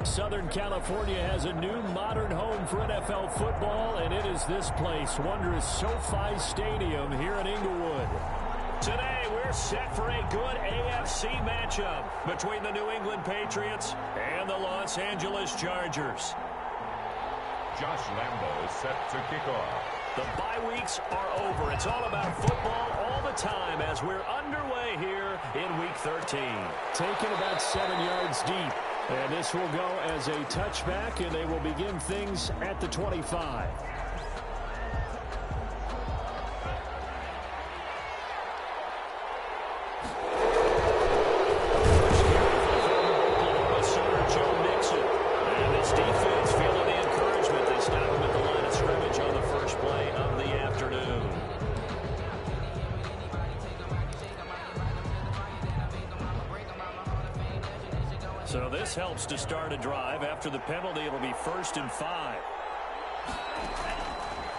Southern California has a new modern home for NFL football, and it is this place, wondrous SoFi Stadium here in Inglewood. Today, we're set for a good AFC matchup between the New England Patriots and the Los Angeles Chargers. Josh Lambo is set to kick off. The bye weeks are over. It's all about football all the time as we're underway here in Week 13. Taken about 7 yards deep. And this will go as a touchback, and they will begin things at the 25. So this helps to start a drive. After the penalty, it'll be 1st and 5.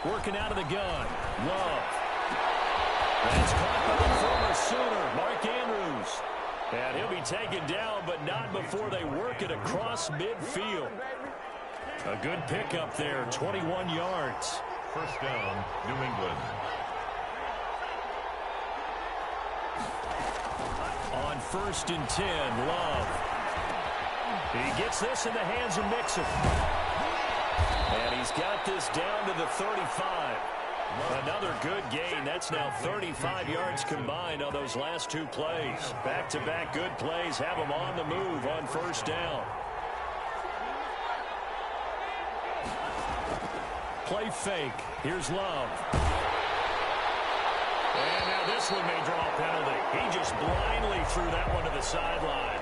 Working out of the gun. Love. That's caught by the former Sooner, Mark Andrews. And he'll be taken down, but not before they work it across midfield. A good pickup there, 21 yards. First down, New England. On 1st and 10, Love. He gets this in the hands of Mixon. And he's got this down to the 35. Another good gain. That's now 35 yards combined on those last 2 plays. Back-to-back good plays have them on the move on 1st down. Play fake. Here's Love. And now this one may draw a penalty. He just blindly threw that one to the sideline.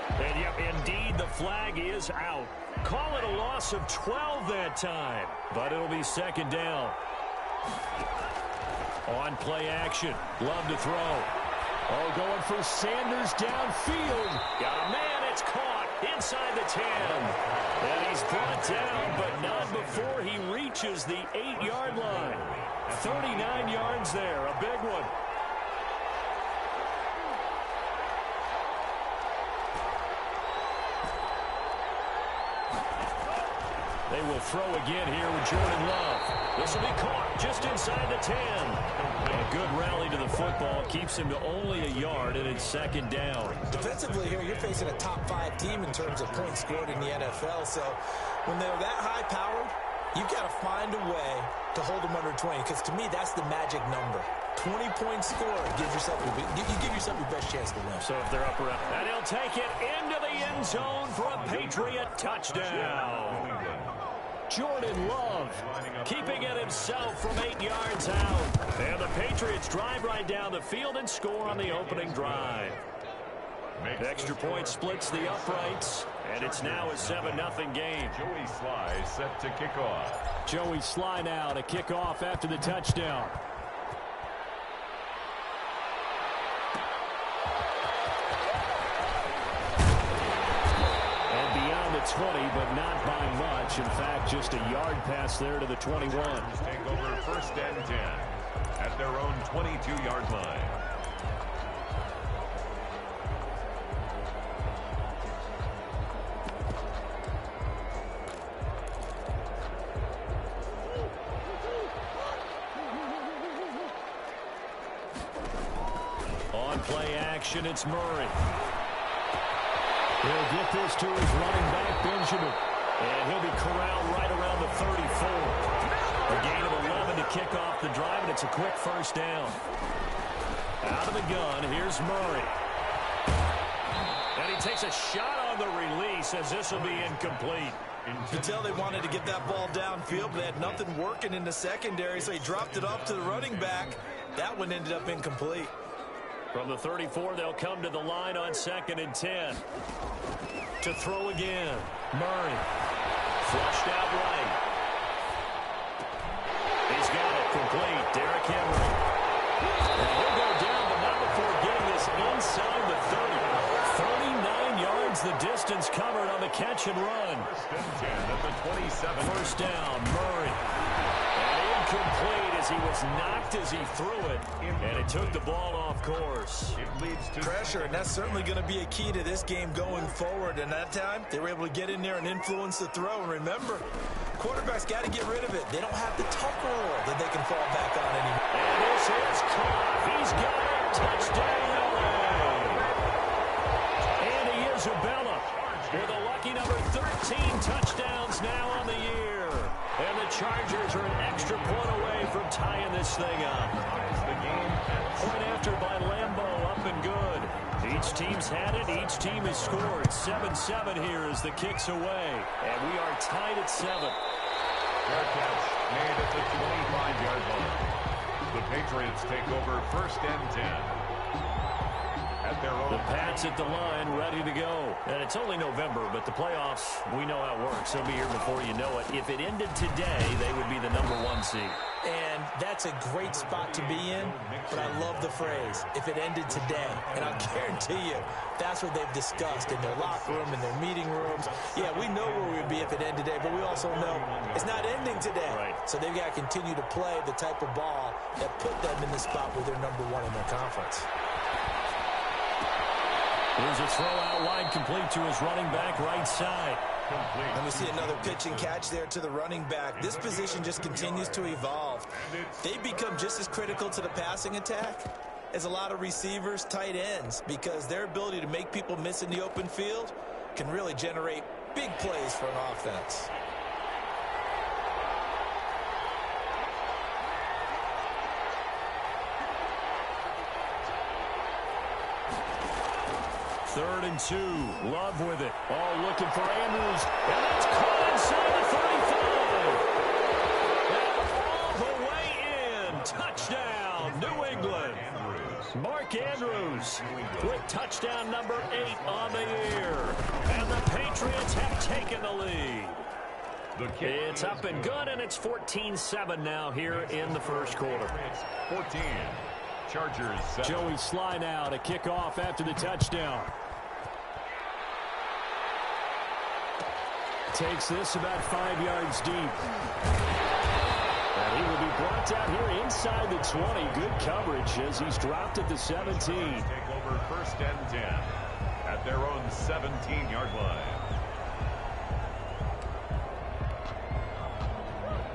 And yep, indeed, the flag is out. Call it a loss of 12 that time, but it'll be 2nd down. On play action, Love to throw. Oh, going for Sanders downfield. Got a man, it's caught inside the 10. And he's brought down, but not before he reaches the 8-yard line. 39 yards there, a big one. They will throw again here with Jordan Love. This will be caught just inside the 10. A good rally to the football keeps him to only a yard, and it's 2nd down. Defensively here, you're facing a top 5 team in terms of points scored in the NFL. So when they're that high powered, you've got to find a way to hold them under 20. Because to me, that's the magic number. 20 points scored gives yourself you give yourself your best chance to win. So if they're up around, and he'll take it into the end zone for a Patriot touchdown. Jordan Love keeping it himself from 8 yards out. And the Patriots drive right down the field and score on the opening drive. Extra point splits the uprights, and it's now a 7-0 game. Joey Sly set to kick off. Joey Sly now to kick off after the touchdown. And beyond the 20, but not by much. In fact, just a yard pass there to the 21. Take over 1st and 10 at their own 22-yard line. On play action, it's Murray. He'll get this to his running back, Benjamin. And he'll be corralled right around the 34. A gain of 11 to kick off the drive, and it's a quick 1st down. Out of the gun, here's Murray. And he takes a shot on the release as this will be incomplete. You could tell they wanted to get that ball downfield, but they had nothing working in the secondary, so he dropped it off to the running back. That one ended up incomplete. From the 34, they'll come to the line on 2nd and 10. To throw again, Murray. Flushed out right. He's got it complete. Derrick Henry. And he'll go down, but not before getting this inside the 30. 39 yards the distance covered on the catch and run. 1st and 10 at the 27. 1st down, Murray. And incomplete as as he was knocked as he threw it, and it took the ball off course. It leads to pressure, and that's certainly going to be a key to this game going forward. And that time, they were able to get in there and influence the throw. And remember, quarterbacks got to get rid of it. They don't have the tuck rule that they can fall back on anymore. And this is caught. He's got it. Touchdown, LA. Andy Isabella with a lucky number 13 touchdowns now on the year. And the Chargers are an extra point away from tying this thing up. Point after by Lambeau, up and good. Each team's had it. Each team has scored. 7-7 here as the kick's away. And we are tied at 7. Fair catch made at the 25-yard line. The Patriots take over first and 10. The Pats at the line, ready to go. And it's only November, but the playoffs, we know how it works. They'll be here before you know it. If it ended today, they would be the #1 seed. And that's a great spot to be in, but I love the phrase, if it ended today. And I'll guarantee you, that's what they've discussed in their locker room, in their meeting rooms. Yeah, we know where we would be if it ended today, but we also know it's not ending today. Right. So they've got to continue to play the type of ball that put them in the spot where they're #1 in their conference. Here's a throw out wide, complete to his running back right side. And we see another pitch and catch there to the running back. This position just continues to evolve. They become just as critical to the passing attack as a lot of receivers, tight ends, because their ability to make people miss in the open field can really generate big plays for an offense. Third and 2. Love with it. Oh, looking for Andrews. And that's caught inside the 35. And all the way in. Touchdown, New England. Mark Andrews with touchdown number 8 on the year. And the Patriots have taken the lead. It's up and good, and it's 14-7 now here in the first quarter. 14. Chargers 7. Joey Sly now to kick off after the touchdown. Takes this about 5 yards deep. And he will be brought down here inside the 20. Good coverage as he's dropped at the 17. Take over first and 10 at their own 17-yard line.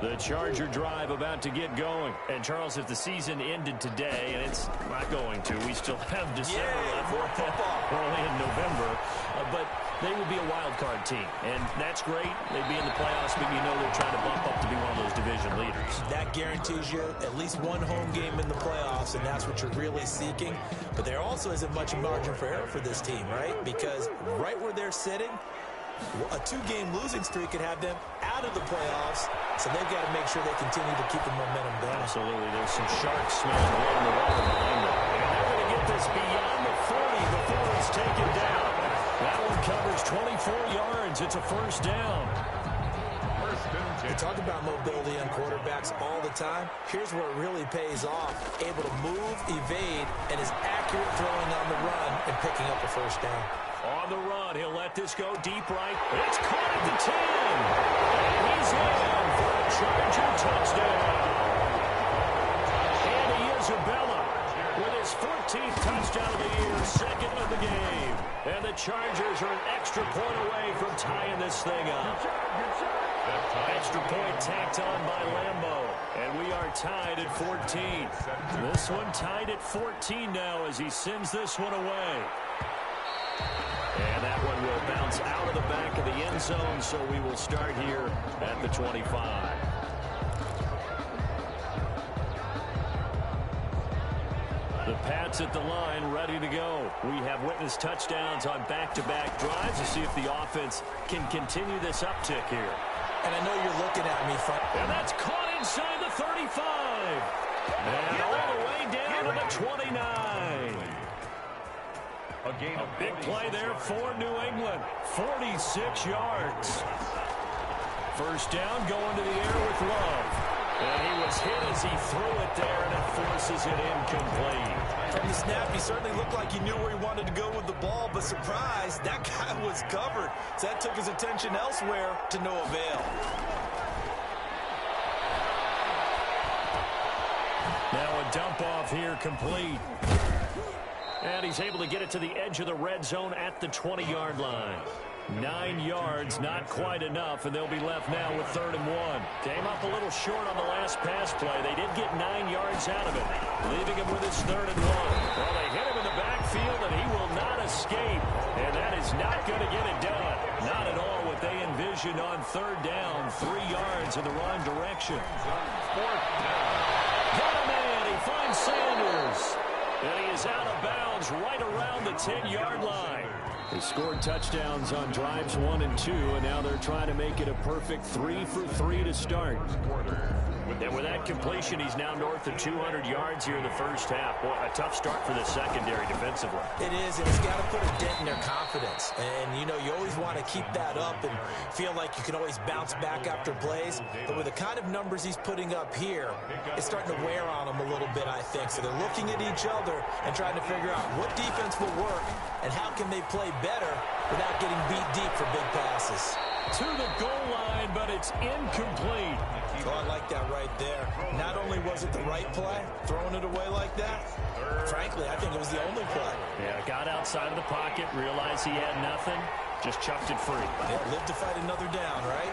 The Charger drive about to get going. And, Charles, if the season ended today, and it's not going to, we still have December left. We're only in November. But they would be a wild card team. And that's great. They'd be in the playoffs, but you know they're trying to bump up to be one of those division leaders. That guarantees you at least one home game in the playoffs, and that's what you're really seeking. But there also isn't much margin for error for this team, right? Because right where they're sitting, a 2-game losing streak could have them out of the playoffs, so they've got to make sure they continue to keep the momentum going. Absolutely. There's some sharks smelling blood in the water behind them. And they're going to get this beyond the 40 before it's taken down. That one covers 24 yards. It's a first down. We talk about mobility on quarterbacks all the time. Here's where it really pays off. Able to move, evade, and is accurate throwing on the run and picking up a first down. On the run, he'll let this go deep right. It's caught at the 10. And he's in for a Charger touchdown. Andy Isabella with his 14th touchdown of the year, second of the game. And the Chargers are an extra point away from tying this thing up. Extra point tacked on by Lambeau. And we are tied at 14. This one tied at 14 now as he sends this one away. And that one will bounce out of the back of the end zone, so we will start here at the 25. The Pats at the line, ready to go. We have witnessed touchdowns on back-to-back drives to see if the offense can continue this uptick here. And I know you're looking at me, Frank. And that's caught inside the 35. And all the way down to the 29. A big play there for New England. 46 yards. First down, going to the air with Love. And he was hit as he threw it there, and it forces it incomplete. From the snap, he certainly looked like he knew where he wanted to go with the ball, but surprise, that guy was covered. So that took his attention elsewhere to no avail. dump-off here complete. And he's able to get it to the edge of the red zone at the 20-yard line. 9 yards, not quite enough, and they'll be left now with 3rd and 1. Came up a little short on the last pass play. They did get 9 yards out of it, leaving him with his 3rd and 1. Well, they hit him in the backfield, and he will not escape. And that is not going to get it done. Not at all what they envisioned on 3rd down. 3 yards in the wrong direction. 4th down. Got a man. He finds Sanders. And he is out of bounds right around the 10-yard line. They scored touchdowns on drives 1 and 2, and now they're trying to make it a perfect 3 for 3 to start. And with that completion, he's now north of 200 yards here in the first half. Boy, a tough start for the secondary defensively. It is, and it's got to put a dent in their confidence. And, you know, you always want to keep that up and feel like you can always bounce back after plays. But with the kind of numbers he's putting up here, it's starting to wear on them a little bit, I think. So they're looking at each other and trying to figure out what defense will work and how can they play better without getting beat deep for big passes. To the goal line, but it's incomplete. Oh, I like that right there. Not only was it the right play, throwing it away like that, frankly, I think it was the only play. Yeah, got outside of the pocket, realized he had nothing, just chucked it free. Yeah, live to fight another down, right?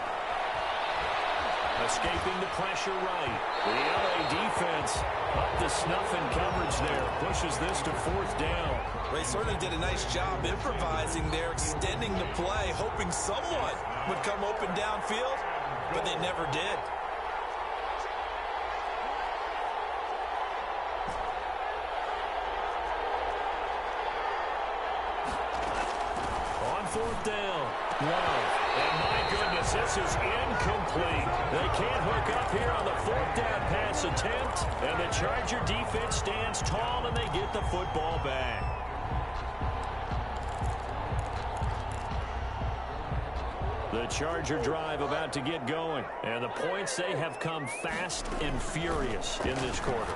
Escaping the pressure right. The LA defense up the snuff in coverage there. Pushes this to 4th down. They certainly did a nice job improvising there, extending the play, hoping someone would come open downfield, but they never did. On 4th down. Wow. And my goodness, this is incomplete. They can't hook up here on the 4th down pass attempt. And the Charger defense stands tall and they get the football back. The Charger drive about to get going. And the points, they have come fast and furious in this quarter.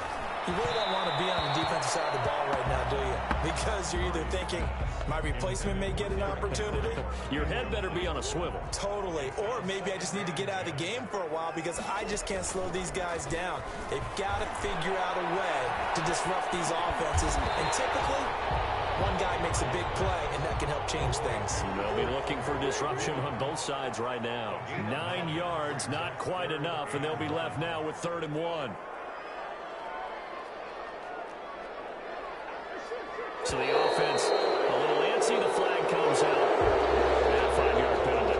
You really don't want to be on the defensive side of the ball right now, do you? Because you're either thinking, my replacement may get an opportunity. Your head better be on a swivel. Totally. Or maybe I just need to get out of the game for a while because I just can't slow these guys down. They've got to figure out a way to disrupt these offenses. And typically, one guy makes a big play, and that can help change things. They'll be looking for disruption on both sides right now. 9 yards, not quite enough, and they'll be left now with 3rd and 1. So the offense, a little antsy. The flag comes out. And a 5-yard penalty.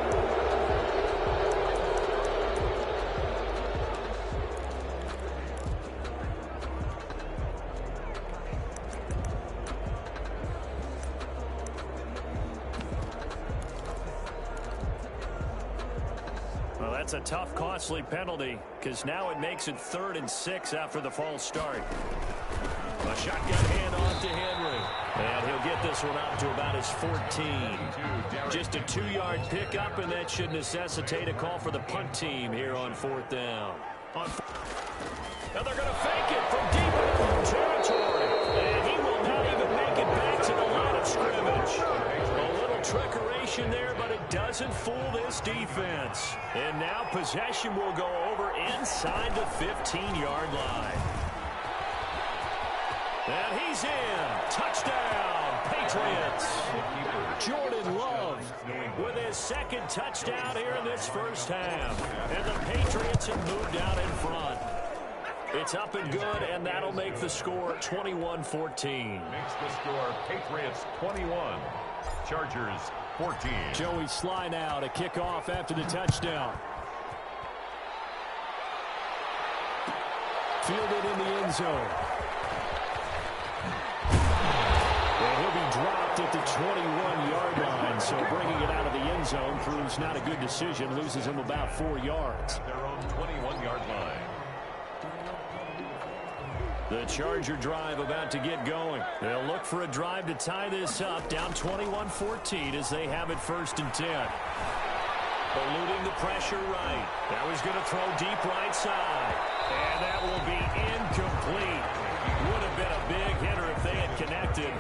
Well, that's a tough, costly penalty because now it makes it 3rd and 6 after the false start. A shotgun handoff to Henry. And he'll get this one up to about his 14. Just a 2-yard pickup, and that should necessitate a call for the punt team here on 4th down. And they're going to fake it from deep in territory. And he will not even make it back to the line of scrimmage. A little trickeration there, but it doesn't fool this defense. And now possession will go over inside the 15-yard line. And he's in. Touchdown, Patriots. Jordan Love with his 2nd touchdown here in this first half. And the Patriots have moved out in front. It's up and good, and that'll make the score 21-14. Makes the score Patriots 21, Chargers 14. Joey Sly now to kick off after the touchdown. Fielded in the end zone. And he'll be dropped at the 21-yard line, so bringing it out of the end zone proves not a good decision, loses him about 4 yards. Their own 21-yard line. The Charger drive about to get going. They'll look for a drive to tie this up, down 21-14 as they have it 1st and 10. Eluding the pressure right. Now he's going to throw deep right side. And that will be incomplete. Would have been a big hitter if they had connected.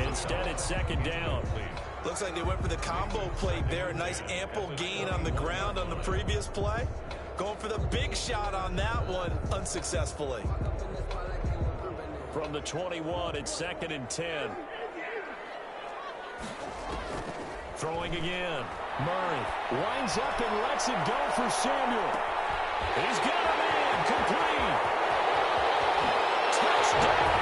Instead, it's 2nd down. Looks like they went for the combo play there. A nice ample gain on the ground on the previous play. Going for the big shot on that one unsuccessfully. From the 21, it's 2nd and 10. Throwing again. Murray winds up and lets it go for Samuel. He's got him in. Complete. Touchdown.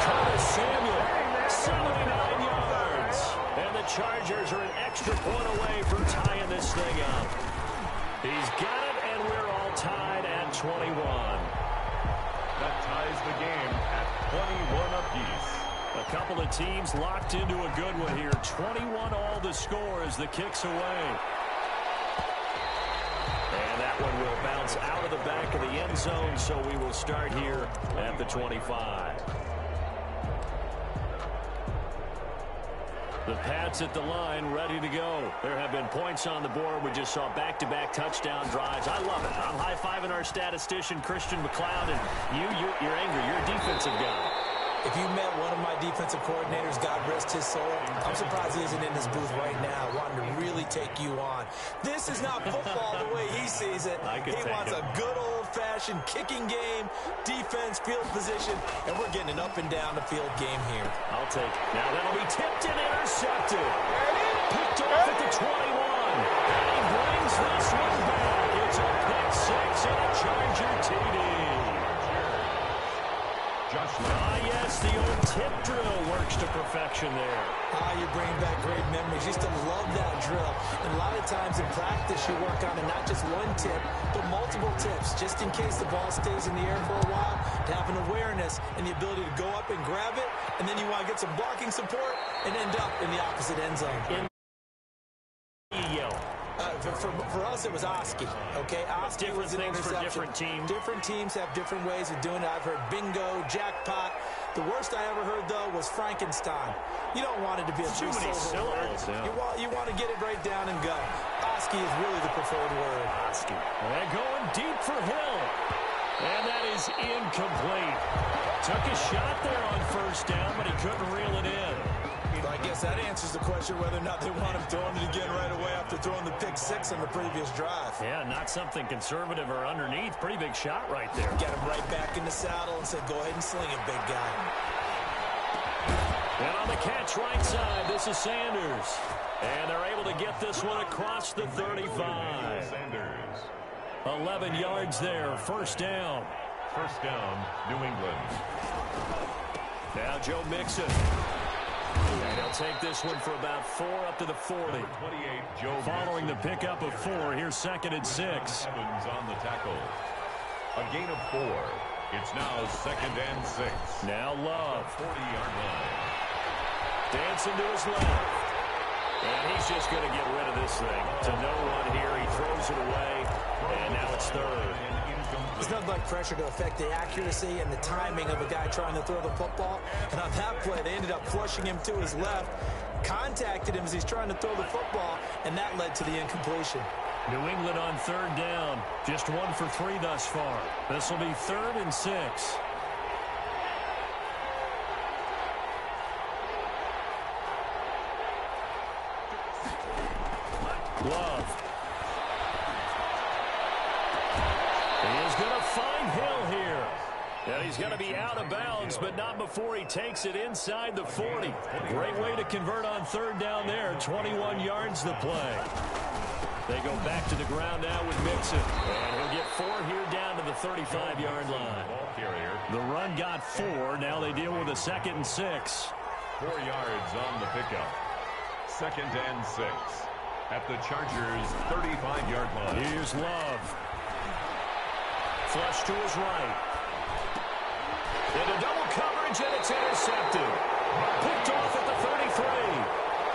Curtis Samuel, 79 yards. And the Chargers are an extra point away from tying this thing up. He's got it, and we're all tied at 21. That ties the game at 21 apiece. A couple of teams locked into a good one here. 21 all the score as the kick's away. And that one will bounce out of the back of the end zone, so we will start here at the 25. The Pats at the line, ready to go. There have been points on the board. We just saw back-to-back touchdown drives. I love it. I'm high-fiving our statistician, Christian McLeod, and you're angry. You're a defensive guy. If you met one of my defensive coordinators, God rest his soul, I'm surprised he isn't in this booth right now wanting to really take you on. This is not football the way he sees it. He wants a good old-fashioned kicking game, defense, field position, and we're getting an up and down the field game here. I'll take it. Now that'll be tipped and intercepted. Picked off at the 21. And he brings this one back. It's a pick six and a Charger TD. Yes, the old tip drill works to perfection there. You bring back great memories. Used to love that drill. And a lot of times in practice, you work on it, not just one tip, but multiple tips, just in case the ball stays in the air for a while, to have an awareness and the ability to go up and grab it, and then you want to get some blocking support and end up in the opposite end zone. For us, it was Oski. Okay, Oski was an interception. For different teams. Different teams have different ways of doing it. I've heard bingo, jackpot. The worst I ever heard, though, was Frankenstein. You don't want it to be a three-syllable word. Yeah. You want to get it right down and go. Oski is really the preferred word. Oski. They're going deep for Hill. And that is incomplete. Took a shot there on first down, but he couldn't reel it in. I guess that answers the question whether or not they want him throwing it again right away after throwing the pick six on the previous drive. Yeah, not something conservative or underneath. Pretty big shot right there. Get him right back in the saddle and said, go ahead and sling it, big guy. And on the catch right side, this is Sanders. And they're able to get this one across the 35. 11 yards there, first down. First down, New England. Now Joe Mixon. And he'll take this one for about 4 up to the 40. 28, Joe Following the pickup of 4, here's 2nd and 6. Evans on the tackle. A gain of 4. It's now 2nd and 6. Now Love. 40-yard line. Dancing to his left. And he's just going to get rid of this thing. To no one here. He throws it away. And now it's 3rd. There's nothing like pressure to affect the accuracy and the timing of a guy trying to throw the football. And on that play, they ended up flushing him to his left, contacted him as he's trying to throw the football, and that led to the incompletion. New England on 3rd down. Just 1 for 3 thus far. This will be 3rd and 6. Love. He is going to find Hill here. And he's going to be out of bounds, but not before he takes it inside the 40. Great way to convert on 3rd down there. 21 yards the play. They go back to the ground now with Mixon. And he'll get 4 here down to the 35-yard line. The run got 4. Now they deal with a 2nd and 6. 4 yards on the pickup. 2nd and 6. At the Chargers' 35-yard line. Here's Love. Flush to his right. Into double coverage, and it's intercepted. Picked off at the 33.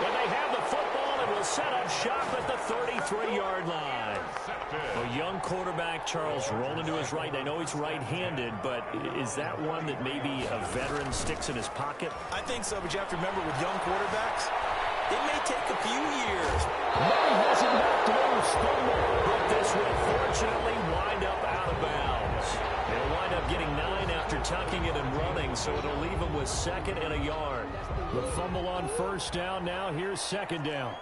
And they have the football and will set up shop at the 33-yard line. A young quarterback, Charles, rolling to his right. I know he's right-handed, but is that one that maybe a veteran sticks in his pocket? I think so, but you have to remember with young quarterbacks, it may take a few years. Murray hasn't knocked it over stumble, but this will fortunately wind up out of bounds. They'll wind up getting 9 after tucking it and running, so it'll leave them with 2nd and a yard. The fumble on 1st down. Now here's 2nd down.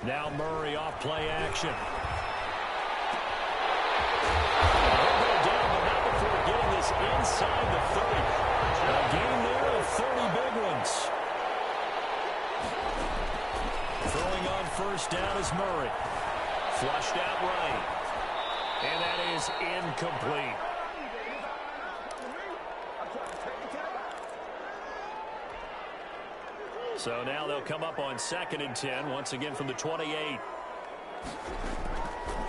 Now Murray off play action. Flushed out right. And that is incomplete. So now they'll come up on 2nd and 10, once again from the 28.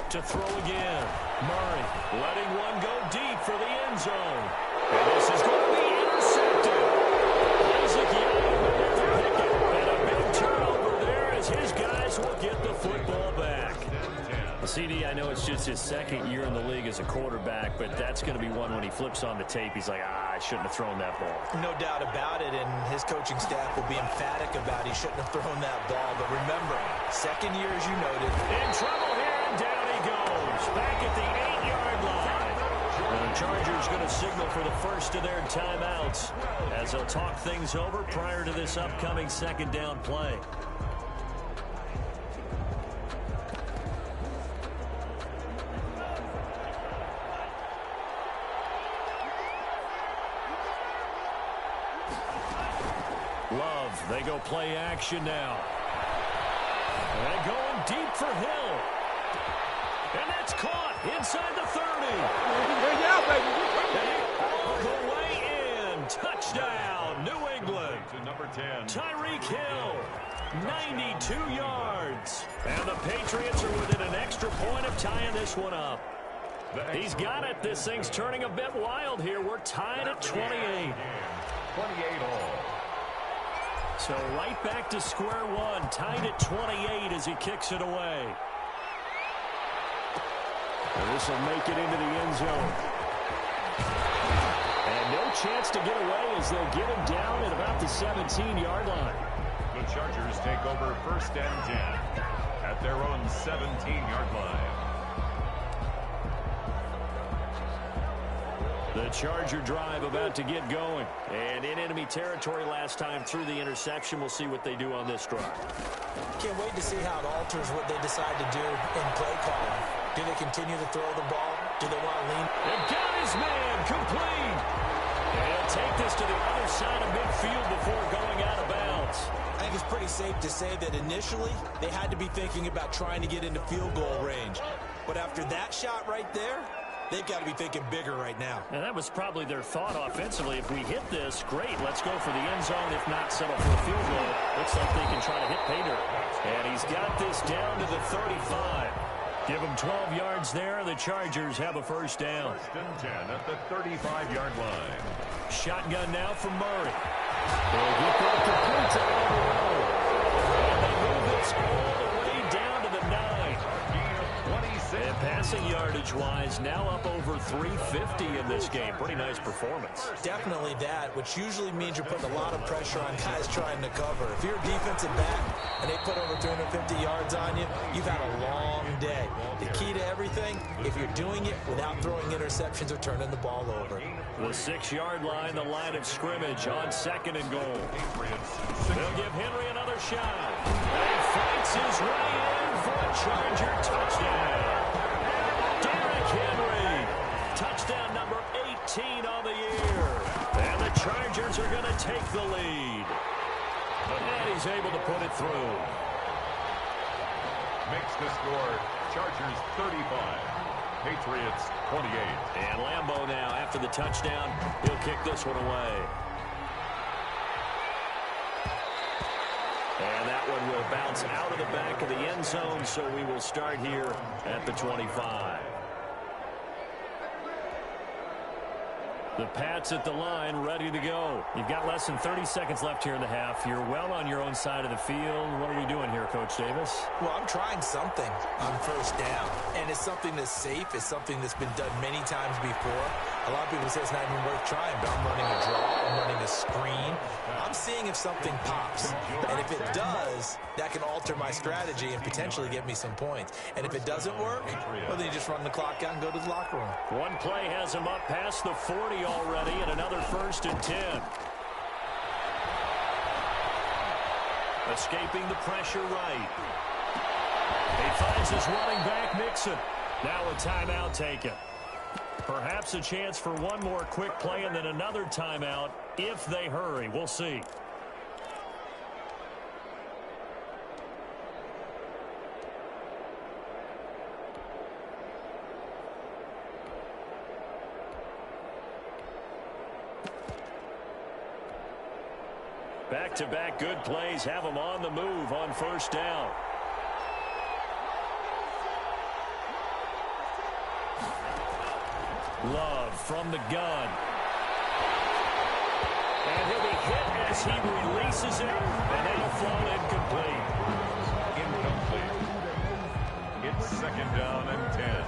To throw again. Murray letting one go deep for the end zone. And this is going to be intercepted. Isaac Young will get the picket. And a big turnover there as his guys will get the football back. CD, I know it's just his 2nd year in the league as a quarterback, but that's going to be one when he flips on the tape. He's like, I shouldn't have thrown that ball. No doubt about it, and his coaching staff will be emphatic about he shouldn't have thrown that ball. But remember, 2nd year, as you noted. In trouble here, and down he goes. Back at the 8-yard line. And the Chargers going to signal for the first of their timeouts as they'll talk things over prior to this upcoming 2nd down play. Love, they go play action now. And going deep for Hill. And that's caught inside the 30. All the way in. Touchdown, New England. To number 10. Tyreek Hill, 92 yards. And the Patriots are within an extra point of tying this one up. He's got it. This thing's turning a bit wild here. We're tied at 28. 28 all. So right back to square one, tied at 28 as he kicks it away. And this will make it into the end zone. And no chance to get away as they'll get him down at about the 17-yard line. The Chargers take over 1st and 10 at their own 17-yard line. The Charger drive about to get going. And in enemy territory last time through the interception. We'll see what they do on this drive. Can't wait to see how it alters what they decide to do in play calling. Do they continue to throw the ball? Do they want to lean? And got his man complete. And he'll take this to the other side of midfield before going out of bounds. I think it's pretty safe to say that initially they had to be thinking about trying to get into field goal range. But after that shot right there, they've got to be thinking bigger right now. And that was probably their thought offensively. If we hit this, great. Let's go for the end zone. If not, settle for a field goal. Looks like they can try to hit pay dirt. And he's got this down to the 35. Give them 12 yards there. The Chargers have a 1st down. 1st and 10 at the 35-yard line. Shotgun now from Murray. They'll get that complete all the way. And they move this all the way down to the 9. And passing yardage-wise, now up over 350 in this game. Pretty nice performance. Definitely that, which usually means you're putting a lot of pressure on guys trying to cover. If you're a defensive back and they put over 350 yards on you, you've had a long day. The key to everything, if you're doing it without throwing interceptions or turning the ball over. The 6-yard line, the line of scrimmage on 2nd and goal. They'll give Henry another shot. And he fights his way in for a Charger touchdown. Henry, touchdown number 18 on the year. And the Chargers are going to take the lead. And he's able to put it through. Makes the score Chargers 35, Patriots 28. And Lambeau now, after the touchdown, he'll kick this one away. And that one will bounce out of the back of the end zone, so we will start here at the 25. The Pats at the line, ready to go. You've got less than 30 seconds left here in the half. You're well on your own side of the field. What are we doing here, Coach Davis? Well, I'm trying something on 1st down, and it's something that's safe. It's something that's been done many times before. A lot of people say it's not even worth trying, but I'm running a draw. I'm running a screen. I'm seeing if something pops, and if it does, that can alter my strategy and potentially get me some points. And if it doesn't work, well, then you just run the clock out and go to the locker room. One play has him up past the 40 already, and another 1st and 10. Escaping the pressure right. He finds his running back, Mixon. Now a timeout taken. Perhaps a chance for one more quick play and then another timeout if they hurry. We'll see. Back-to-back good plays have them on the move on first down. Love from the gun. And he'll be hit as he releases it, and it'll fall incomplete. Incomplete. It's second down and 10.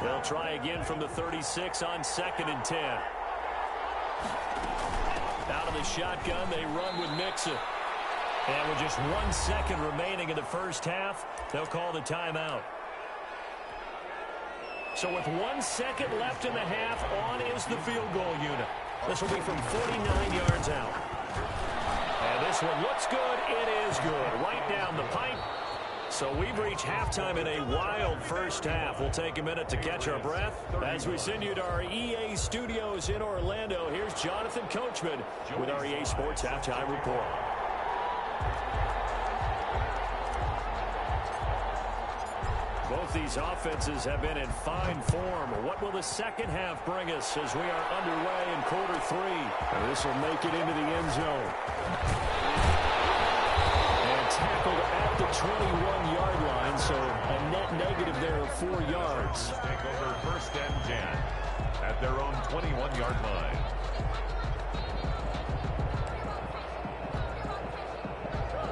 They'll try again from the 36 on second and 10. Out of the shotgun, they run with Mixon. And with just 1 second remaining in the first half, they'll call the timeout. So with 1 second left in the half, on is the field goal unit. This will be from 49 yards out. And this one looks good. It is good. Right down the pipe. So we've reached halftime in a wild first half. We'll take a minute to catch our breath as we send you to our EA studios in Orlando. Here's Jonathan Coachman with our EA Sports Halftime Report. Both these offenses have been in fine form. What will the second half bring us as we are underway in quarter 3? And this will make it into the end zone. And tackled at the 21-yard line, so a net negative there of 4 yards. Take over first and 10 at their own 21-yard line.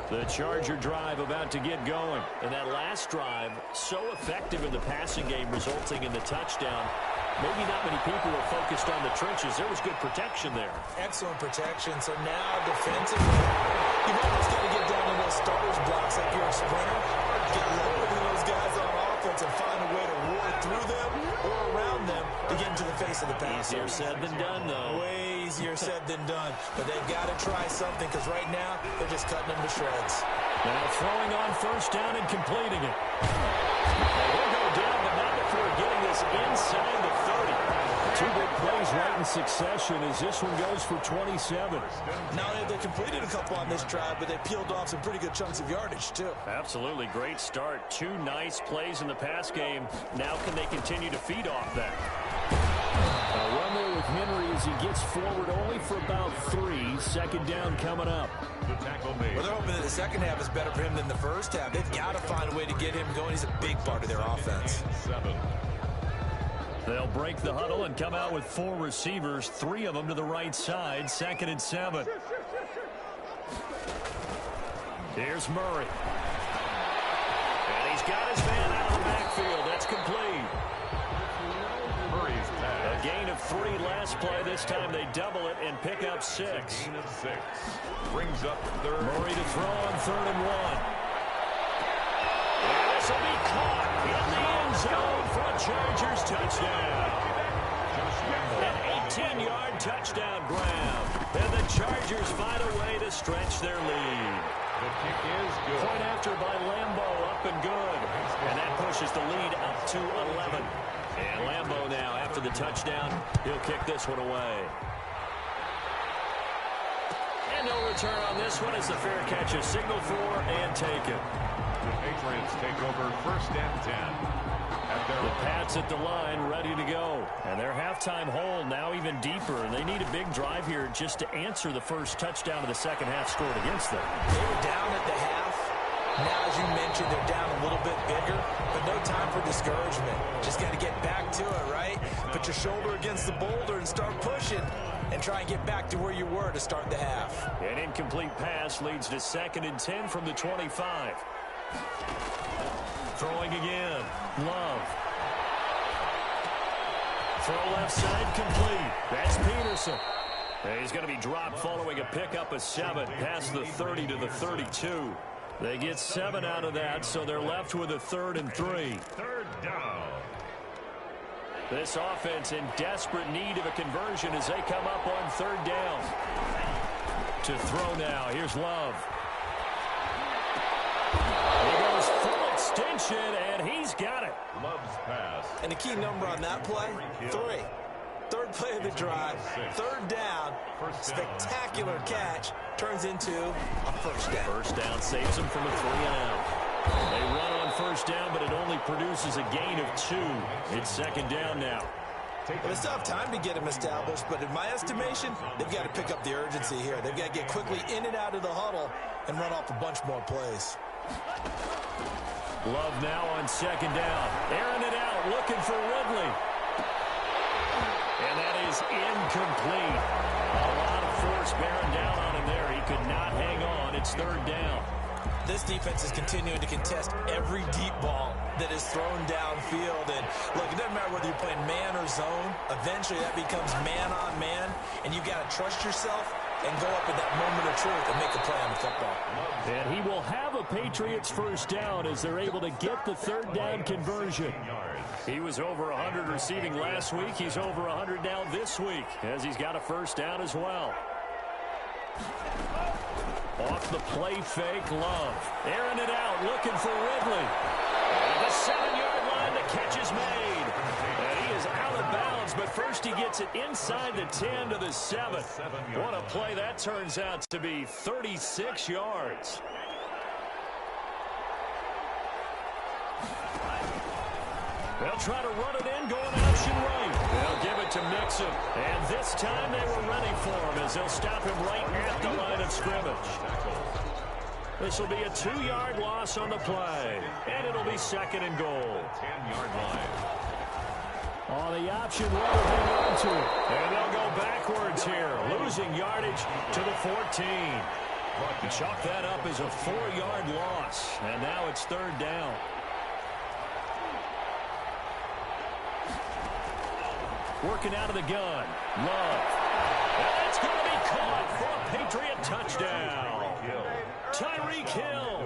The Charger drive about to get going. And that last drive, so effective in the passing game, resulting in the touchdown. Maybe not many people were focused on the trenches. There was good protection there. Excellent protection. So now defensively, you've almost got to get down to those starters blocks like you're a sprinter. Get lower than those guys on offense and find a way to roar through them or around them to get into the face of the pass. Easier said than done, though. Way easier said than done. But they've got to try something because right now they're just cutting them to shreds. Now throwing on first down and completing it. They'll go down, but not before getting this inside the 30. 2 big plays right in succession as this one goes for 27. Not only have they completed a couple on this drive, but they peeled off some pretty good chunks of yardage, too. Absolutely. Great start. 2 nice plays in the pass game. Now can they continue to feed off that? A run there with Henry as he gets forward only for about 3. Second down coming up. The tackle made. Well, they're hoping that the second half is better for him than the first half. They've got to find a way to get him going. He's a big part of their offense. 7. They'll break the huddle and come out with 4 receivers, 3 of them to the right side. Second and 7. Here's Murray. And he's got his man out of the backfield. That's complete. Murray's pass. A gain of 3 last play. This time they double it and pick up 6. Gain of 6. Brings up third. Murray to throw on 3rd and 1. And this will be caught in the end zone for a Chargers touchdown. An 18-yard touchdown grab. And the Chargers find a way to stretch their lead. The kick is good. Point after by Lambo, up and good. And that pushes the lead up to 11. And Lambo now, after the touchdown, he'll kick this one away. And no return on this one as the fair catch is signaled for and taken. The Patriots take over first and 10. The Pats at the line, ready to go. And their halftime hole now even deeper. And they need a big drive here just to answer the first touchdown of the second half scored against them. They were down at the half. Now, as you mentioned, they're down a little bit bigger, but no time for discouragement. Just got to get back to it, right? Put your shoulder against the boulder and start pushing and try and get back to where you were to start the half. An incomplete pass leads to second and 10 from the 25. Throwing again. Love. Throw left side complete. That's Peterson. And he's going to be dropped following a pickup of 7 past the 30 to the 32. They get 7 out of that, so they're left with a 3rd and 3. 3rd down. This offense in desperate need of a conversion as they come up on 3rd down. To throw now. Here's Love. He goes full extension, and he's got it. Love's pass. And the key number on that play, 3. 3rd play of the drive, 3rd down, spectacular catch, turns into a first down. First down saves them from a 3-and-out. They run on first down, but it only produces a gain of 2. It's second down now. Well, they still have time to get him established, but in my estimation, they've got to pick up the urgency here. They've got to get quickly in and out of the huddle and run off a bunch more plays. Love now on second down. Airing it out, looking for Ridley. And that is incomplete. A lot of force bearing down on him there. He could not hang on. It's third down. This defense is continuing to contest every deep ball that is thrown downfield. And look, it doesn't matter whether you're playing man or zone. Eventually that becomes man on man, and you got to trust yourself and go up at that moment of truth and make a play on the football. And he will have a Patriots first down as they're able to get the third down conversion. He was over 100 receiving last week. He's over 100 now this week as he's got a first down as well. Off the play fake, Love. Airing it out, looking for Ridley. And the 7-yard line, the catch is made. And he is out of bounds, but first he gets it inside the 10 to the 7. What a play that turns out to be, 36 yards. They'll try to run it in, going option right. They'll give it to Mixon. And this time they were ready for him as they'll stop him right at the line of scrimmage. This will be a 2-yard loss on the play. And it'll be second and goal. 10-yard line. On the option, right, hang on to it. And they'll go backwards here, losing yardage to the 14. You chalk that up as a 4-yard loss. And now it's third down. Working out of the gun. Love. And it's going to be caught for a Patriot touchdown. Tyreek Hill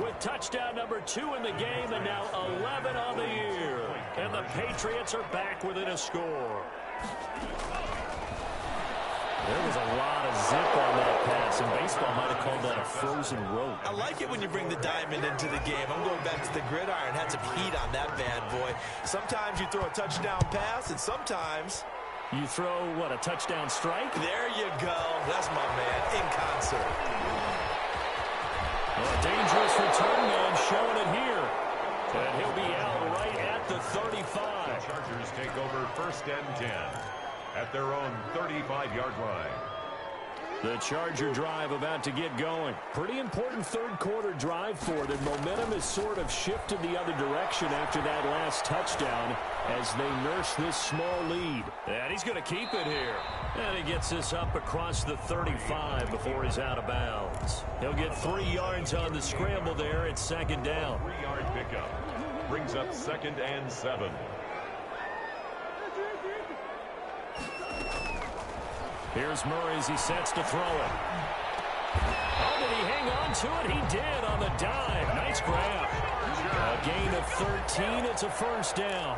with touchdown number 2 in the game and now 11 on the year. And the Patriots are back within a score. There was a lot of zip on that pass, and baseball might have called that a frozen rope. I like it when you bring the diamond into the game. I'm going back to the gridiron. Had some heat on that bad boy. Sometimes you throw a touchdown pass, and sometimes you throw, what, a touchdown strike? There you go. That's my man, in concert. Well, a dangerous return man showing it here. And he'll be out right at the 35. The Chargers take over first and 10 at their own 35-yard line. The Charger drive about to get going. Pretty important third-quarter drive for them. Momentum has sort of shifted the other direction after that last touchdown as they nurse this small lead. And he's going to keep it here. And he gets this up across the 35 before he's out of bounds. He'll get 3 yards on the scramble there at second down. 3-yard pickup brings up second and 7. Here's Murray as he sets to throw it. Oh, did he hang on to it? He did on the dive. Nice grab. A gain of 13. It's a first down.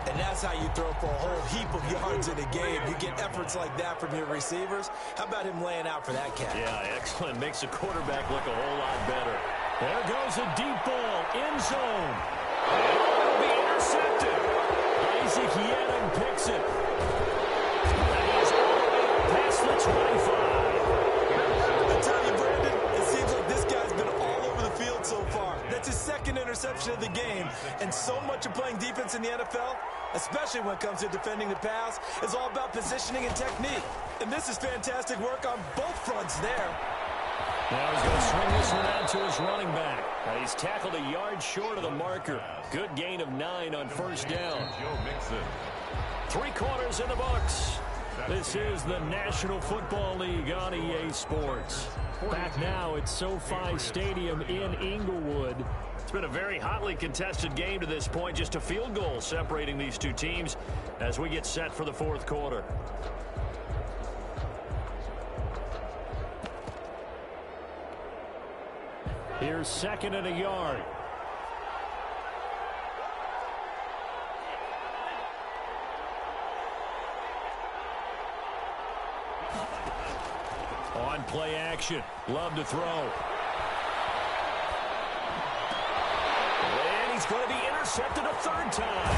And that's how you throw for a whole heap of yards in a game. You get efforts like that from your receivers. How about him laying out for that catch? Yeah, excellent. Makes the quarterback look a whole lot better. There goes a deep ball. End zone. It'll be intercepted. Isaac Yedem picks it. Past the 25. I tell you, Brandon, it seems like this guy's been all over the field so far. That's his second interception of the game. And so much of playing defense in the NFL, especially when it comes to defending the pass, is all about positioning and technique. And this is fantastic work on both fronts there. Now he's going to swing this one out to his running back. He's tackled a yard short of the marker. Good gain of 9 on first down. Joe Mixon. 3 quarters in the books. This is the National Football League on EA Sports. Back now at SoFi Stadium in Inglewood. It's been a very hotly contested game to this point. Just a field goal separating these two teams as we get set for the fourth quarter. Here's second and a yard. On play action. Love to throw. And he's going to be intercepted a third time.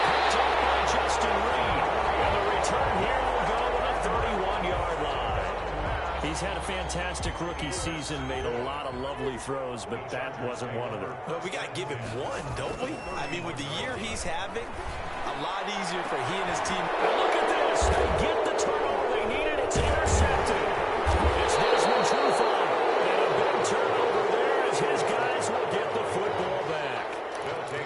Picked up by Justin Reed. And the return here will go to the 31-yard line. He's had a fantastic rookie season, made a lot of lovely throws, but that wasn't one of them. But we got to give him one, don't we? I mean, with the year he's having, a lot easier for he and his team. And look at this. They get the turnover they needed. It's intercepted. It's Desmond Trufant. And a big turnover there as his guys will get the football back.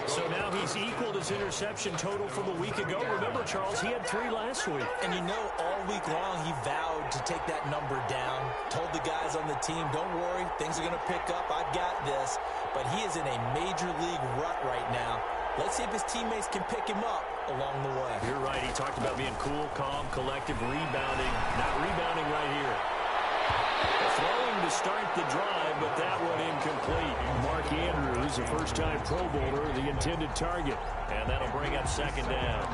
So now he's equaled his interception total from a week ago. Remember, Charles, he had 3 last week. And you know, all week long he vowed to take that number down. Told the guys on the team, don't worry, things are going to pick up. I've got this. But he is in a major league rut right now. Let's see if his teammates can pick him up along the way. You're right. He talked about being cool, calm, collective, rebounding. Not rebounding right here. Throwing to start the drive, but that one incomplete. Mark Andrews, a first-time Pro Bowler, the intended target. And that'll bring up second down.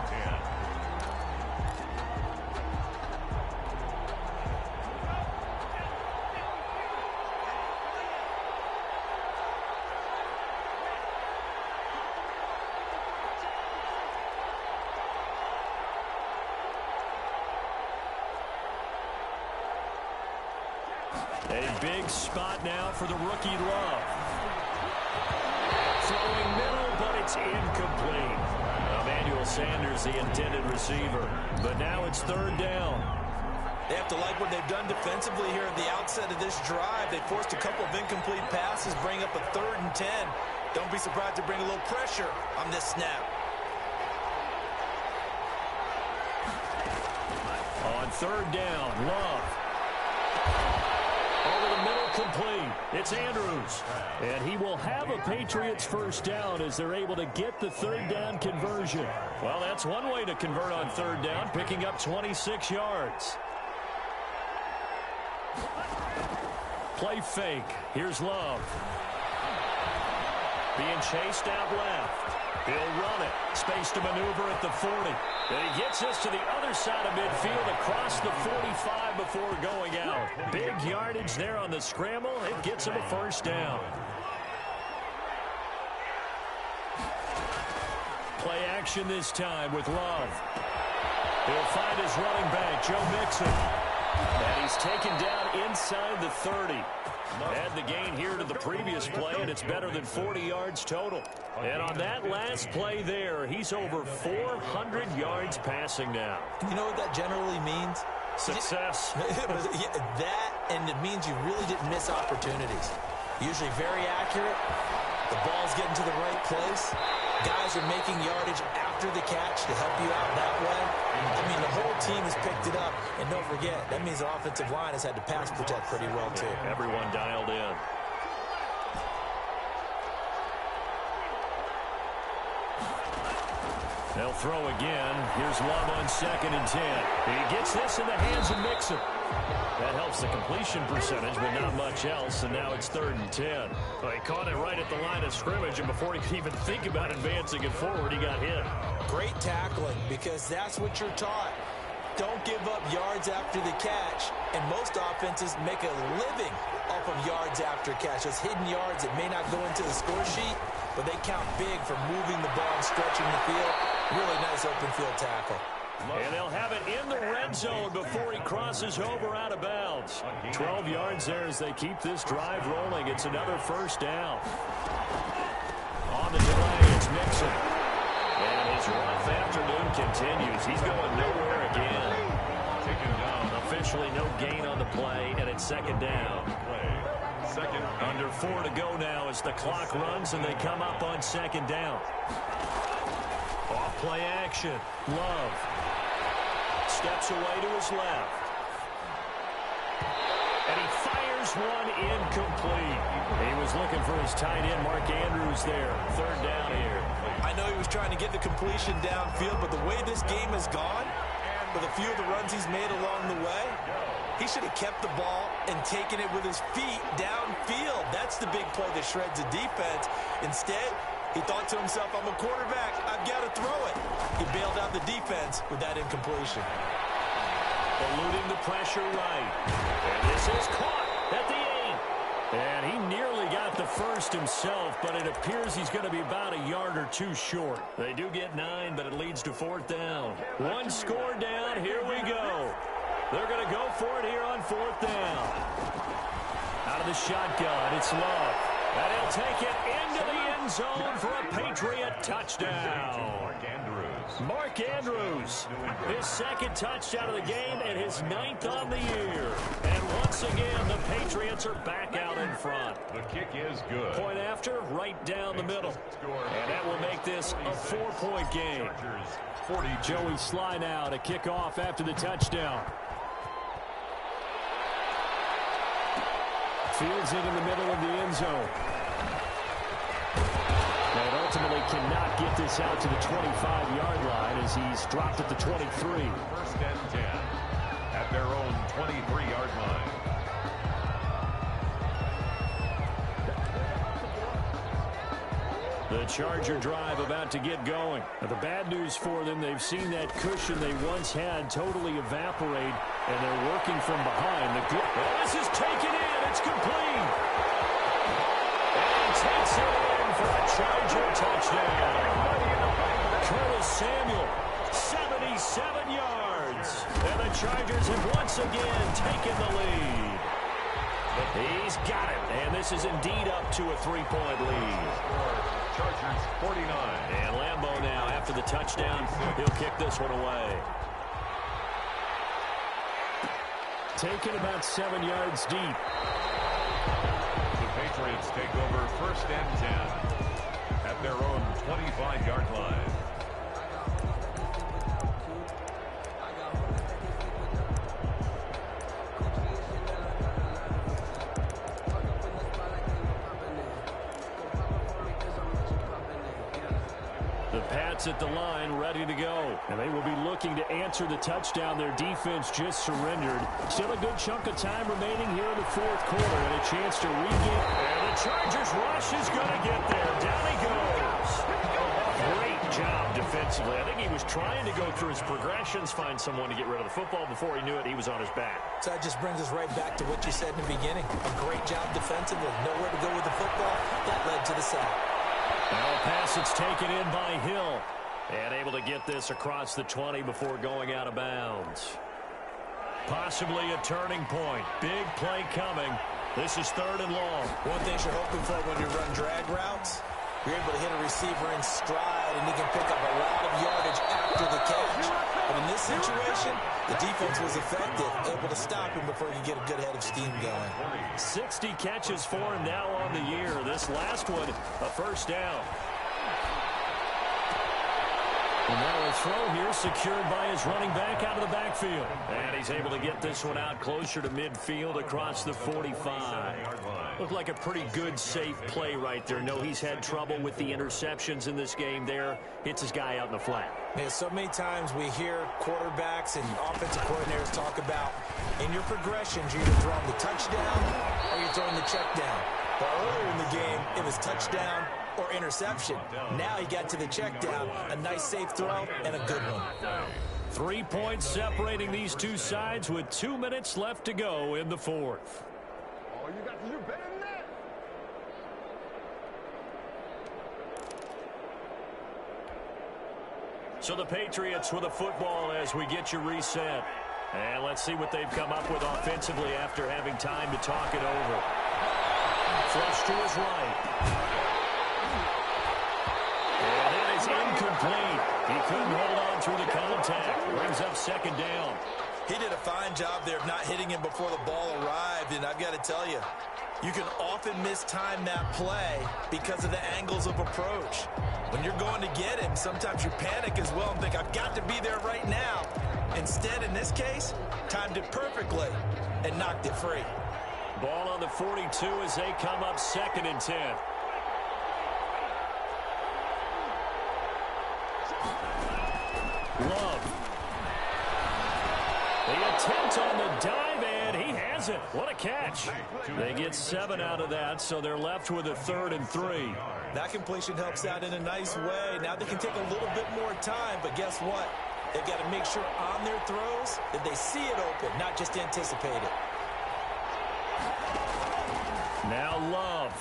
A big spot now for the rookie Love. Throwing middle, but it's incomplete. Emmanuel Sanders, the intended receiver. But now it's third down. They have to like what they've done defensively here at the outset of this drive. They forced a couple of incomplete passes, bring up a 3rd and 10. Don't be surprised to bring a little pressure on this snap. On third down, Love. Over the middle, complete. It's Andrews. And he will have a Patriots first down as they're able to get the third down conversion. Well, that's one way to convert on third down, picking up 26 yards. Play fake. Here's Love. Being chased out left. He'll run it. Space to maneuver at the 40. And he gets this to the other side of midfield across the 45 before going out. Big yardage there on the scramble. It gets him a first down. Play action this time with Love. He'll find his running back, Joe Mixon. And he's taken down inside the 30. Add the gain here to the previous play, and it's better than 40 yards total. And on that last play there, he's over 400 yards passing now. You know what that generally means? Success. That, and it means you really didn't miss opportunities. Usually very accurate. The ball's getting to the right place. Guys are making yardage after the catch to help you out that way. I mean, the whole team has picked it up. And don't forget, that means the offensive line has had to pass protect pretty well, too. Everyone dialed in. They'll throw again. Here's Love on 2nd and 10. He gets this in the hands of Mixon. That helps the completion percentage, but not much else, and now it's 3rd and 10. Well, he caught it right at the line of scrimmage, and before he could even think about advancing it forward, he got hit. Great tackling, because that's what you're taught. Don't give up yards after the catch, and most offenses make a living off of yards after catch. Those hidden yards that may not go into the score sheet, but they count big for moving the ball and stretching the field. Really nice open field tackle. And they'll have it in the red zone before he crosses over out of bounds. 12 yards there as they keep this drive rolling. It's another first down. On the delay, it's Mixon. And his rough afternoon continues. He's going nowhere again. Officially no gain on the play, and it's 2nd down. Under 4 to go now as the clock runs, and they come up on 2nd down. Off play action. Love. Steps away to his left. And he fires one incomplete. He was looking for his tight end, Mark Andrews, there. 3rd down here. I know he was trying to get the completion downfield, but the way this game has gone, with a few of the runs he's made along the way, he should have kept the ball and taken it with his feet downfield. That's the big play that shreds the defense. Instead, he thought to himself, I'm a quarterback. I've got to throw it. He bailed out the defense with that incompletion. Eluding the pressure right. And this is caught at the 8. And he nearly got the first himself, but it appears he's going to be about a yard or 2 short. They do get 9, but it leads to 4th down. 1 score down. Here we go. They're going to go for it here on 4th down. Out of the shotgun, it's Love. And he'll take it into the end zone for a Patriot touchdown. Mark Andrews. Mark Andrews, his second touchdown of the game and his 9th on the year. And once again, the Patriots are back out in front. The kick is good. Point after, right down the middle. And that will make this a 4-point game. Joey Sly now to kick off after the touchdown. Fields it in the middle of the end zone. And ultimately cannot get this out to the 25-yard line as he's dropped at the 23. First and 10 at their own 23-yard line. The Charger drive about to get going. Now, the bad news for them, they've seen that cushion they once had totally evaporate, and they're working from behind. The good. Well, this is taken in. It's complete. And takes it in for a Charger touchdown. Curtis Samuel, 77 yards. And the Chargers have once again taken the lead. He's got it. And this is indeed up to a 3-point lead. Chargers 49. And Lambeau now, after the touchdown, he'll kick this one away. Taken about 7 yards deep. The Patriots take over first and 10 at their own 25-yard line. The Pats at the line, ready to go. And they will be looking to answer the touchdown. Their defense just surrendered. Still a good chunk of time remaining here in the fourth quarter and a chance to regain. And the Chargers rush is going to get there. Down he goes. Great job defensively. I think he was trying to go through his progressions, find someone to get rid of the football. Before he knew it, he was on his back. So that just brings us right back to what you said in the beginning. A great job defensively. Nowhere to go with the football. That led to the sack. Now a pass that's taken in by Hill. And able to get this across the 20 before going out of bounds. Possibly a turning point. Big play coming. This is 3rd and long. One thing you're hoping for when you run drag routes, you're able to hit a receiver in stride, and he can pick up a lot of yardage after the catch. But in this situation, the defense was effective, able to stop him before he could get a good head of steam going. 60 catches for him now on the year. This last one, a first down. And now a throw here secured by his running back out of the backfield. And he's able to get this one out closer to midfield across the 45. Looked like a pretty good, safe play right there. No, he's had trouble with the interceptions in this game there. Hits his guy out in the flat. Man, so many times we hear quarterbacks and offensive coordinators talk about in your progressions, you're either throwing the touchdown or you're throwing the check down. But earlier in the game, it was touchdown or interception. Now he got to the check down, a nice safe throw, and a good one. 3 points separating these two sides with 2 minutes left to go in the fourth. Oh, you got to do better than that. So the Patriots with a football as we get you reset. And let's see what they've come up with offensively after having time to talk it over. Flush to his right. And that is incomplete. He couldn't hold on through the contact. Brings up 2nd down. He did a fine job there of not hitting him before the ball arrived, and I've got to tell you, you can often mistime that play because of the angles of approach. When you're going to get him, sometimes you panic as well and think, I've got to be there right now. Instead, in this case, timed it perfectly and knocked it free. Ball on the 42 as they come up 2nd and 10. Love. The attempt on the dive, and he has it. What a catch. They get 7 out of that, so they're left with a 3rd and 3. That completion helps out in a nice way. Now they can take a little bit more time, but guess what? They've got to make sure on their throws that they see it open, not just anticipate it. Now Love.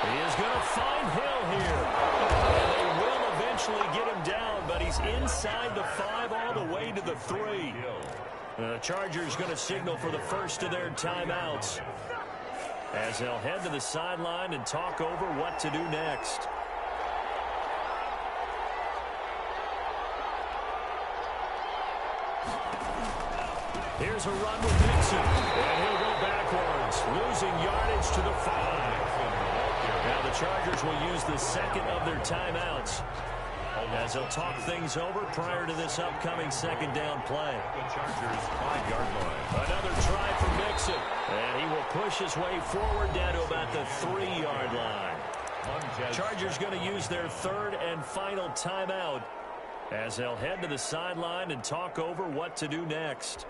He is going to find Hill here. And they will eventually get him down, but he's inside the 5 all the way to the 3. The Chargers going to signal for the first of their timeouts as they'll head to the sideline and talk over what to do next. Here's a run with Mixon, and he'll go backwards, losing yardage to the 5. Now the Chargers will use the second of their timeouts as they'll talk things over prior to this upcoming second down play. The Chargers 5-yard line. Another try for Mixon, and he will push his way forward down to about the 3-yard line. Chargers going to use their third and final timeout as they'll head to the sideline and talk over what to do next.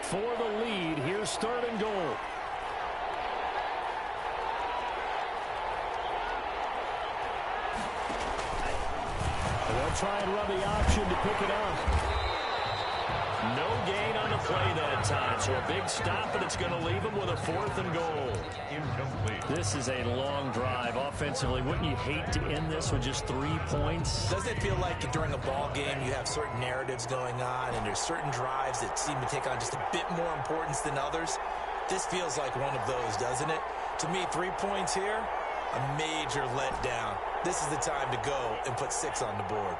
For the lead, here's 3rd and goal. They'll try and run the option to pick it up. No gain on the play that time, so a big stop, and it's going to leave them with a 4th and goal. Incomplete. This is a long drive offensively. Wouldn't you hate to end this with just 3 points? Doesn't it feel like during a ball game you have certain narratives going on and there's certain drives that seem to take on just a bit more importance than others? This feels like one of those, doesn't it? To me, 3 points here, a major letdown. This is the time to go and put 6 on the board.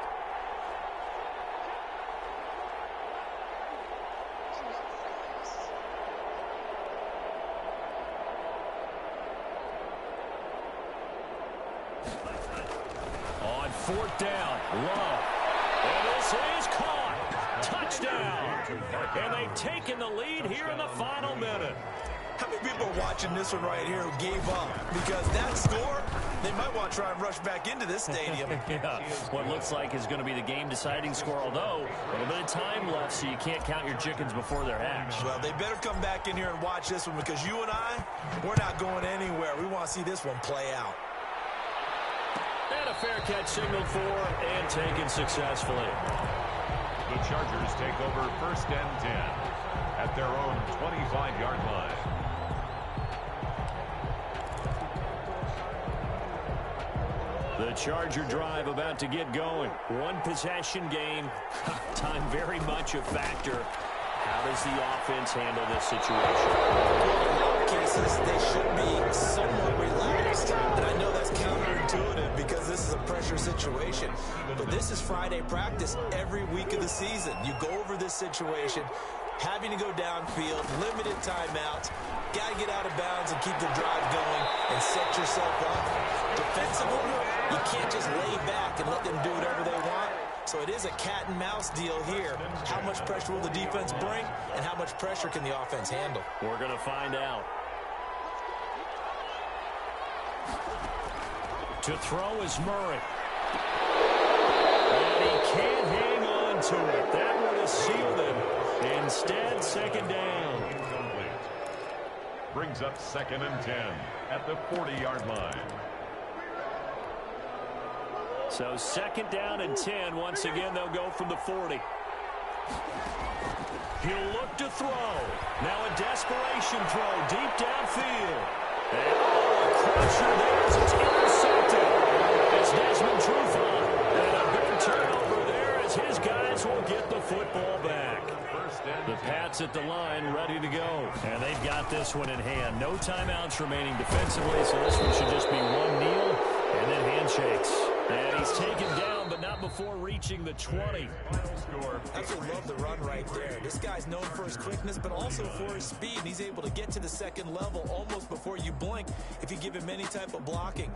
On 4th down, Love. And this is caught. Touchdown. And they've taken the lead here in the final minute. How many people are watching this one right here who gave up? Because that score, they might want to try and rush back into this stadium. Yeah, what looks like is going to be the game-deciding score, although a little bit of time left, so you can't count your chickens before they're hatched. Well, they better come back in here and watch this one because you and I, we're not going anywhere. We want to see this one play out. And a fair catch signaled for and taken successfully. The Chargers take over 1st and 10 at their own 25-yard line. The Charger drive about to get going. One possession game. Time very much a factor. How does the offense handle this situation? In a lot of cases, they should be somewhat relaxed. And I know that's counterintuitive because this is a pressure situation. But this is Friday practice every week of the season. You go over this situation, having to go downfield, limited timeouts, got to get out of bounds and keep the drive going and set yourself up. Defensively, you can't just lay back and let them do whatever they want. So it is a cat and mouse deal here. How much pressure will the defense bring and how much pressure can the offense handle? We're going to find out. To throw is Murray. And he can't hang on to it. That would have sealed it. Instead, 2nd down. Incomplete. Brings up 2nd and 10 at the 40-yard line. So 2nd down and 10. Once again, they'll go from the 40. He'll look to throw. Now a desperation throw deep downfield. And a crusher there as it's intercepted. It's Desmond Trufant. And a big turnover there as his guys will get the football back. The Pats at the line ready to go. And they've got this one in hand. No timeouts remaining defensively, so this one should just be one kneel and then handshakes. And he's taken down, but not before reaching the 20. I absolutely love the run right there. This guy's known for his quickness, but also for his speed. And he's able to get to the 2nd level almost before you blink if you give him any type of blocking.